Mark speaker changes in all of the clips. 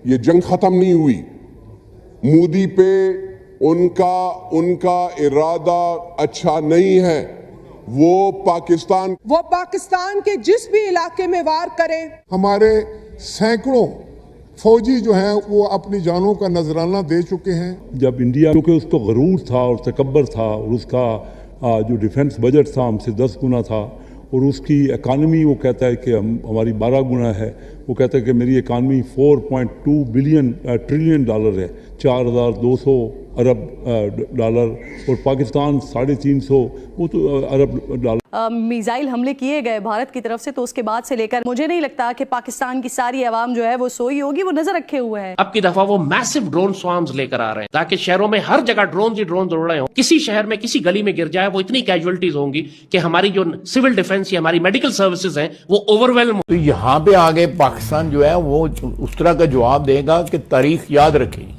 Speaker 1: ये जंग खत्म नहीं हुई। मोदी पे उनका इरादा अच्छा नहीं है। वो पाकिस्तान के जिस भी इलाके में वार करें।
Speaker 2: हमारे सैकड़ों फौजी जो हैं वो अपनी जानों का नजराना दे चुके हैं।
Speaker 3: जब इंडिया क्योंकि उसको गरूर था और तकब्बर था और उसका जो डिफेंस बजट था हमसे 10 गुना था और उसकी इकानमी वो कहता है कि हमारी 12 गुना है। वो कहता है कि मेरी इकानमी 4.2 ट्रिलियन डॉलर है, 4,200 अरब डॉलर, और पाकिस्तान 350 वो तो अरब डॉलर।
Speaker 4: मिसाइल हमले किए गए भारत की तरफ से, तो उसके बाद से लेकर मुझे नहीं लगता कि पाकिस्तान की सारी आवाम जो है वो सोई होगी, वो नजर रखे हुए है।
Speaker 5: अब की दफा वो मैसिव ड्रोन स्वार्म्स लेकर आ रहे हैं ताकि शहरों में हर जगह ड्रोन ही ड्रोन उड़ रहे हो। किसी शहर में किसी गली में गिर जाए वो इतनी कैजुअलिटीज होंगी कि हमारी जो सिविल डिफेंस या हमारी मेडिकल सर्विसेज हैं वो ओवरवेलम।
Speaker 6: तो यहाँ पे आगे पाकिस्तान जो है वो उस तरह का जवाब देगा कि तारीख याद रखेगी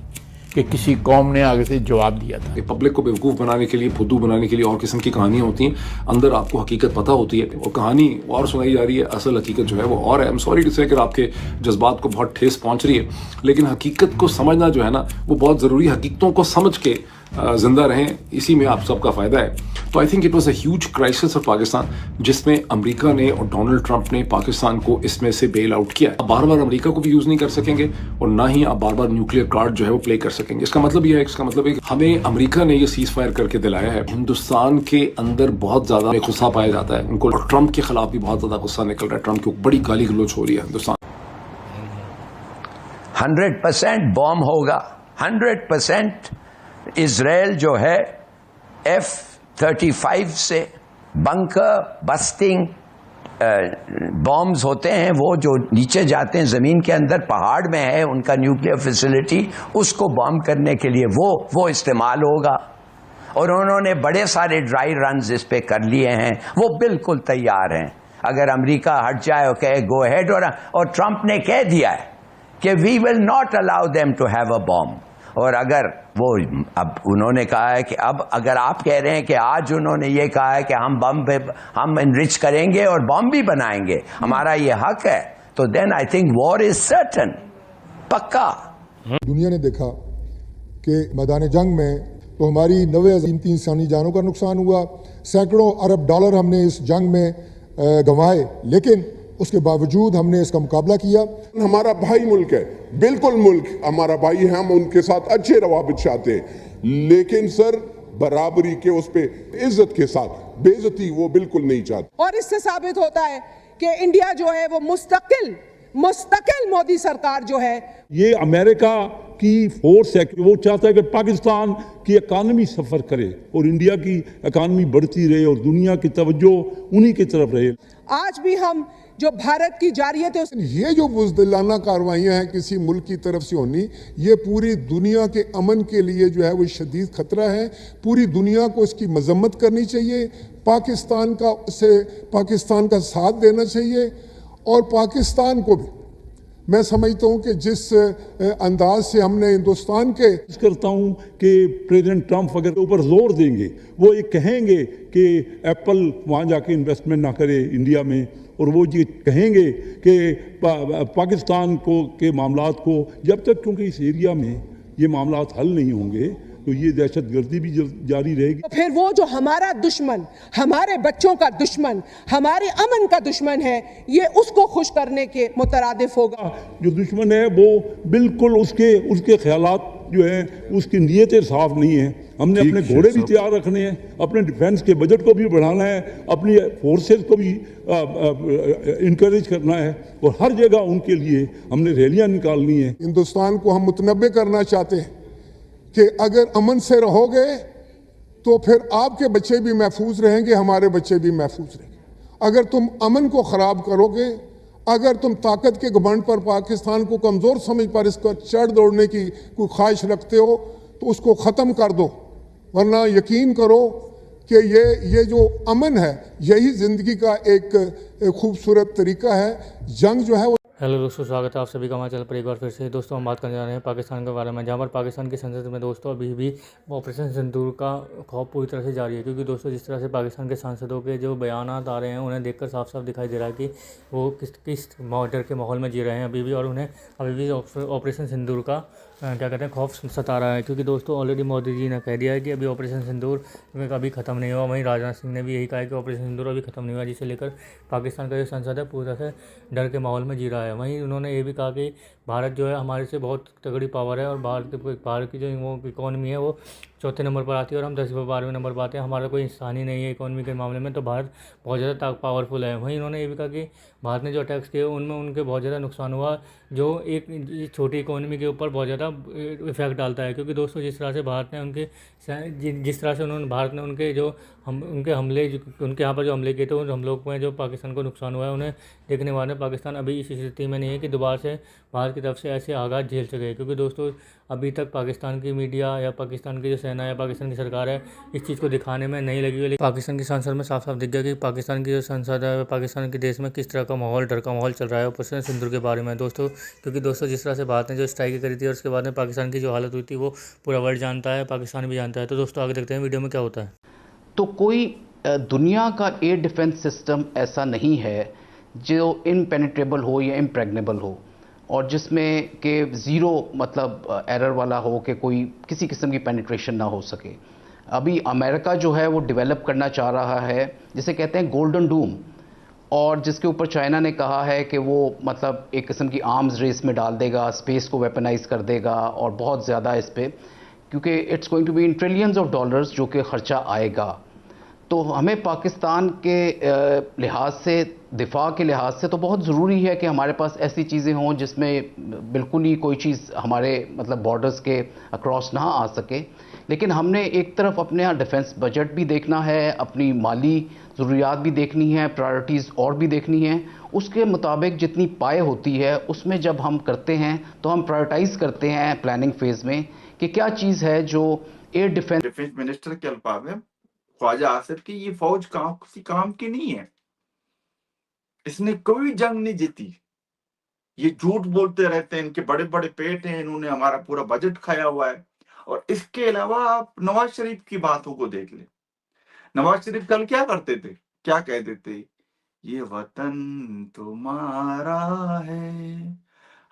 Speaker 6: कि किसी कौम ने आगे से जवाब दिया था।
Speaker 7: पब्लिक को बेवकूफ़ बनाने के लिए, फुद्दू बनाने के लिए और किस्म की कहानियां होती हैं। अंदर आपको हकीकत पता होती है और कहानी और सुनाई जा रही है, असल हकीकत जो है वो और है। आई एम सॉरी टू से अगर आपके जज्बात को बहुत ठेस पहुंच रही है, लेकिन हकीकत को समझना जो है ना वो बहुत ज़रूरी है। हकीकतों को समझ के जिंदा रहें, इसी में आप सबका फ़ायदा है। तो I think it was a huge crisis of Pakistan, जिसमें अमेरिका ने और डोनाल्ड ट्रंप ने पाकिस्तान को इसमें से बेल आउट किया। आप बार बार अमेरिका को भी यूज़ नहीं कर सकेंगे और ना ही आप बार बार न्यूक्लियर कार्ड जो है वो प्ले कर सकेंगे। इसका मतलब ये है, इसका मतलब है कि हमें अमेरिका ने ये सीज फायर करके दिलाया है। हिंदुस्तान के अंदर बहुत ज़्यादा गुस्सा पाया जाता है उनको, और ट्रंप के खिलाफ भी बहुत ज़्यादा गुस्सा निकल रहा है। ट्रंप की बड़ी गाली गलौज हो रही है हिंदुस्तान।
Speaker 8: 100% बॉम्ब होगा, 100%। इजराइल जो है F-35 से बंकर बस्टिंग बॉम्ब्स होते हैं, वो जो नीचे जाते हैं ज़मीन के अंदर, पहाड़ में है उनका न्यूक्लियर फैसिलिटी, उसको बॉम्ब करने के लिए वो इस्तेमाल होगा। और उन्होंने बड़े सारे ड्राई रन्स इस पे कर लिए हैं, वो बिल्कुल तैयार हैं। अगर अमेरिका हट जाए और कहे गो अहेड, और ट्रंप ने कह दिया है कि we will not allow them to have a bomb. और अगर वो अब उन्होंने कहा है कि अब अगर आप कह रहे हैं कि आज उन्होंने ये कहा है कि हम इनरिच करेंगे और बॉम्ब भी बनाएंगे, हमारा ये हक है, तो then I think war is certain, पक्का।
Speaker 2: दुनिया ने देखा कि मैदान जंग में तो हमारी 90 कीमती इंसानी जानों का नुकसान हुआ, सैकड़ों अरब डॉलर हमने इस जंग में गंवाए, लेकिन उसके बावजूद हमने इसका मुकाबला किया।
Speaker 1: हमारा भाई मुल्क है, बिल्कुल मुल्क हमारा भाई है, हम उनके साथ अच्छे रवाबित चाहते हैं, लेकिन सर बराबरी के उस पे इज्जत के साथ बेइज्जती वो बिल्कुल नहीं चाहते।
Speaker 9: और इससे साबित होता है कि इंडिया जो है वो मुस्तकिल मोदी सरकार जो है, ये
Speaker 3: अमेरिका की फोर्स है कि वो चाहता है कि पाकिस्तान की इकानमी सफ़र करे और इंडिया की इकानमी बढ़ती रहे और दुनिया की तवज्जो उन्हीं की तरफ रहे।
Speaker 9: आज भी हम जो भारत की जारियत है,
Speaker 2: ये जो बुज़दिलाना कार्रवाइयाँ हैं किसी मुल्क की तरफ से होनी, ये पूरी दुनिया के अमन के लिए जो है वो शदीद खतरा है। पूरी दुनिया को इसकी मजम्मत करनी चाहिए, पाकिस्तान का साथ देना चाहिए, और पाकिस्तान को भी मैं समझता हूँ कि जिस अंदाज से हमने हिंदुस्तान के
Speaker 3: करता हूँ कि प्रेसिडेंट ट्रंप अगर ऊपर जोर देंगे, वो ये कहेंगे कि एप्पल वहाँ जाके इन्वेस्टमेंट ना करे इंडिया में, और वो ये कहेंगे कि पाकिस्तान के मामलात को जब तक, क्योंकि इस एरिया में ये मामलात हल नहीं होंगे तो ये दहशतगर्दी भी जारी रहेगी।
Speaker 9: तो फिर वो जो हमारा दुश्मन, हमारे बच्चों का दुश्मन, हमारे अमन का दुश्मन है, ये उसको खुश करने के मुतरादिफ होगा।
Speaker 3: जो दुश्मन है वो बिल्कुल उसके ख्यालात जो हैं, उसकी नीयतें साफ नहीं है। हमने अपने घोड़े भी तैयार रखने हैं, अपने डिफेंस के बजट को भी बढ़ाना है, अपनी फोर्सेस को भी इनकरेज करना है, और हर जगह उनके लिए हमने रैलियां निकालनी है।
Speaker 2: हिंदुस्तान को हम मुतनब्बे करना चाहते हैं कि अगर अमन से रहोगे तो फिर आपके बच्चे भी महफूज रहेंगे, हमारे बच्चे भी महफूज रहेंगे। अगर तुम अमन को ख़राब करोगे, अगर तुम ताकत के घमंड पर, पाकिस्तान को कमज़ोर समझ पर इसको चढ़ दौड़ने की कोई ख्वाहिश रखते हो, तो उसको ख़त्म कर दो, वरना यकीन करो कि ये जो अमन है, यही ज़िंदगी का एक खूबसूरत तरीका है। जंग जो है वो
Speaker 10: हेलो दोस्तों, स्वागत है आप सभी का हमारे चैनल पर एक बार फिर से। दोस्तों हम बात करने जा रहे हैं पाकिस्तान के बारे में, जहां पर पाकिस्तान की संसद में दोस्तों अभी भी ऑपरेशन सिंदूर का खौफ पूरी तरह से जारी है। क्योंकि दोस्तों जिस तरह से पाकिस्तान के सांसदों के जो बयानात आ रहे हैं उन्हें देखकर साफ साफ दिखाई दे रहा है कि वो किस डर के माहौल में जी रहे हैं अभी भी, और उन्हें अभी भी ऑपरेशन सिंदूर का क्या कहते हैं खौफ सता रहा है। क्योंकि दोस्तों ऑलरेडी मोदी जी ने कह दिया है कि अभी ऑपरेशन सिंदूर कभी ख़त्म नहीं हुआ। वहीं राजनाथ सिंह ने भी यही कहा है कि ऑपरेशन सिंदूर अभी ख़त्म नहीं हुआ, जिसे लेकर पाकिस्तान का जो संसद है पूरी तरह से डर के माहौल में जी रहा है। वहीं उन्होंने ये भी कहा कि भारत जो है हमारे से बहुत तगड़ी पावर है, और भारत की जो वो इकॉनमी है वो चौथे नंबर पर आती है और हम 10वें-12वें नंबर पर आते हैं। हमारा कोई इंसान ही नहीं है इकॉनमी के मामले में, तो भारत बहुत ज़्यादा पावरफुल है। वहीं उन्होंने ये भी कहा कि भारत ने जो अटैक्स किए उनमें उनके बहुत ज़्यादा नुकसान हुआ, जो एक छोटी इकोनॉमी के ऊपर बहुत ज़्यादा इफेक्ट डालता है। क्योंकि दोस्तों जिस तरह से भारत ने जिस तरह से भारत ने उनके जो उनके हमले उनके यहाँ पर जो हमले किए थे उन हमलों में जो पाकिस्तान को नुकसान हुआ है, उन्हें देखने वाले पाकिस्तान अभी इस स्थिति में नहीं है कि दोबारा से भारत की तरफ से ऐसे आघात झेल सके। क्योंकि दोस्तों अभी तक पाकिस्तान की मीडिया या पाकिस्तान की जो सेना या पाकिस्तान की सरकार है इस चीज़ को दिखाने में नहीं लगी हुई। लेकिन पाकिस्तान की संसद में साफ साफ दिख गया कि पाकिस्तान की जो संसद है पाकिस्तान के देश में किस तरह का माहौल, डर का माहौल चल रहा है ऑपरेशन सिंदूर के बारे में दोस्तों। क्योंकि दोस्तों जिस तरह से भारत ने जो स्ट्राइक करी थी और उसके बाद में पाकिस्तान की जो हालत हुई थी वो पूरा वर्ल्ड जानता है, पाकिस्तान भी जानता है। तो दोस्तों आगे देखते हैं वीडियो में क्या होता है।
Speaker 11: तो कोई दुनिया का एयर डिफेंस सिस्टम ऐसा नहीं है जो इनपेनिट्रेबल हो या इम्प्रेग्नेबल हो, और जिसमें के ज़ीरो मतलब एरर वाला हो कि कोई किसी किस्म की पेनिट्रेशन ना हो सके। अभी अमेरिका जो है वो डेवलप करना चाह रहा है जिसे कहते हैं गोल्डन डूम, और जिसके ऊपर चाइना ने कहा है कि वो मतलब एक किस्म की आर्म्स रेस में डाल देगा, स्पेस को वेपनाइज कर देगा और बहुत ज़्यादा इस पर, क्योंकि it's going to be in trillions of dollars जो कि ख़र्चा आएगा। तो हमें पाकिस्तान के लिहाज से, दिफा के लिहाज से तो बहुत ज़रूरी है कि हमारे पास ऐसी चीज़ें हों जिसमें बिल्कुल ही कोई चीज़ हमारे मतलब बॉर्डर्स के अक्रॉस ना आ सके। लेकिन हमने एक तरफ अपने यहाँ डिफेंस बजट भी देखना है, अपनी माली ज़रूरियात भी देखनी है, प्रायोरिटीज़ और भी देखनी है। उसके मुताबिक जितनी पाए होती है उसमें जब हम करते हैं तो हम प्रायोरिटाइज़ करते हैं प्लानिंग फेज़ में कि क्या चीज़ है जो एयर डिफेंस
Speaker 12: मिनिस्टर के अल्फाज में ख्वाजा आसिफ की ये फौज किसी काम की नहीं है, इसने कोई जंग नहीं जीती, ये झूठ बोलते रहते हैं, इनके बड़े बड़े पेट हैं, इन्होंने हमारा पूरा बजट खाया हुआ है। और इसके अलावा आप नवाज शरीफ की बातों को देख लें। नवाज शरीफ कल क्या करते थे, क्या कह देते, ये वतन तुम्हारा है,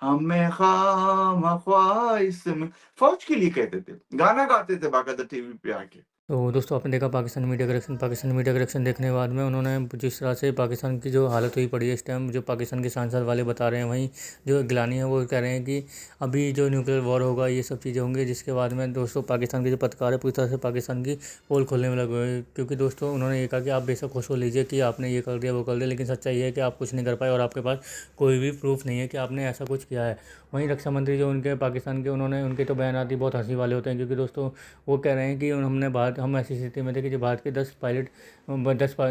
Speaker 12: हमें खामख्वाह इसमें, फौज के लिए कहते थे, गाना गाते थे बाकायदा टीवी पे आके।
Speaker 10: तो दोस्तों आपने देखा पाकिस्तान मीडिया करेक्शन देखने के बाद में उन्होंने जिस तरह से पाकिस्तान की जो हालत हुई पड़ी है इस टाइम, जो पाकिस्तान के सांसद वाले बता रहे हैं, वहीं जो गिलानी है वो कह रहे हैं कि अभी जो न्यूक्लियर वॉर होगा ये सब चीज़ें होंगी, जिसके बाद में दोस्तों पाकिस्तान के जो पत्रकार है पूरी तरह से पाकिस्तान की पोल खोलने में लगे हुए। क्योंकि दोस्तों उन्होंने ये कहा कि आप बेशक खुश हो लीजिए कि आपने ये कर दिया वो कर दिया, लेकिन सच्चाई है कि आप कुछ नहीं कर पाए और आपके पास कोई भी प्रूफ नहीं है कि आपने ऐसा कुछ किया है। वहीं रक्षा मंत्री जो उनके पाकिस्तान के, उनके तो बयान ही बहुत हंसी वाले होते हैं। क्योंकि दोस्तों वो कह रहे हैं कि हम ऐसी स्थिति में थे कि जो भारत के 10 पायलट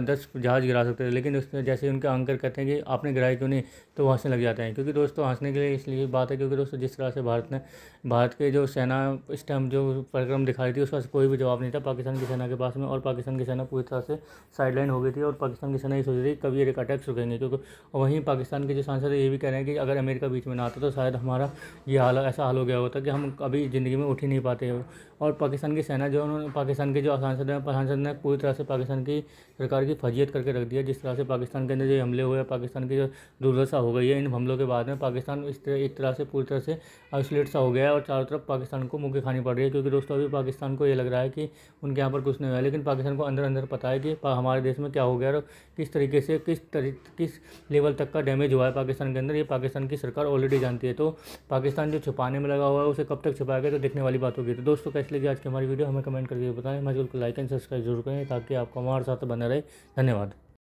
Speaker 10: 10 जहाज़ गिरा सकते थे, लेकिन उसमें जैसे उनके एंकर कहते हैं कि आपने गिराए क्यों नहीं, तो वो हंसने लग जाते हैं। क्योंकि दोस्तों हंसने के लिए इसलिए बात है क्योंकि दोस्तों जिस तरह से भारत के जो सेना इस टाइम जो पराक्रम दिखाई थी उसका कोई भी जवाब नहीं था पाकिस्तान की सेना के पास में, और पाकिस्तान की सेना पूरी तरह से साइडलाइन हो गई थी। और पाकिस्तान की सेना ये सोच रही थी कभी ये अटैक्स रुकेंगे। क्योंकि वहीं पाकिस्तान के जो सांसद ये भी कह रहे हैं कि अगर अमेरिका बीच में ना आता तो शायद हमारा ये ऐसा हाल हो गया होता कि हम कभी ज़िंदगी में उठ ही नहीं पाते। और पाकिस्तान की सेना जो उन्होंने पाकिस्तान के जो सांसद ने पूरी तरह से पाकिस्तान की सरकार की फजीयत करके रख दिया। जिस तरह से पाकिस्तान के अंदर जो हमले हुए, पाकिस्तान की जो दुर्दशा हो गई है इन हमलों के बाद में, पाकिस्तान एक तरह से पूरी तरह से आइसोलेट सा हो गया है और चारों तरफ पाकिस्तान को मुँह खानी पड़ रही है। क्योंकि दोस्तों अभी पाकिस्तान को ये लग रहा है कि उनके यहाँ पर कुछ नहीं हुआ, लेकिन पाकिस्तान को अंदर अंदर पता है कि हमारे देश में क्या हो गया और किस तरीके से किस लेवल तक का डैमेज हुआ है पाकिस्तान के अंदर, ये पाकिस्तान की सरकार ऑलरेडी जानती है। तो पाकिस्तान जो छुपाने में लगा हुआ है उसे कब तक छुपाएगा तो देखने वाली बात होगी। तो दोस्तों कैसी लगी आज की हमारी वीडियो हमें कमेंट करके बताएं। हमारे चैनल को लाइक एंड सब्सक्राइब जरूर करें ताकि आपको हमारे साथ बने रहे। धन्यवाद।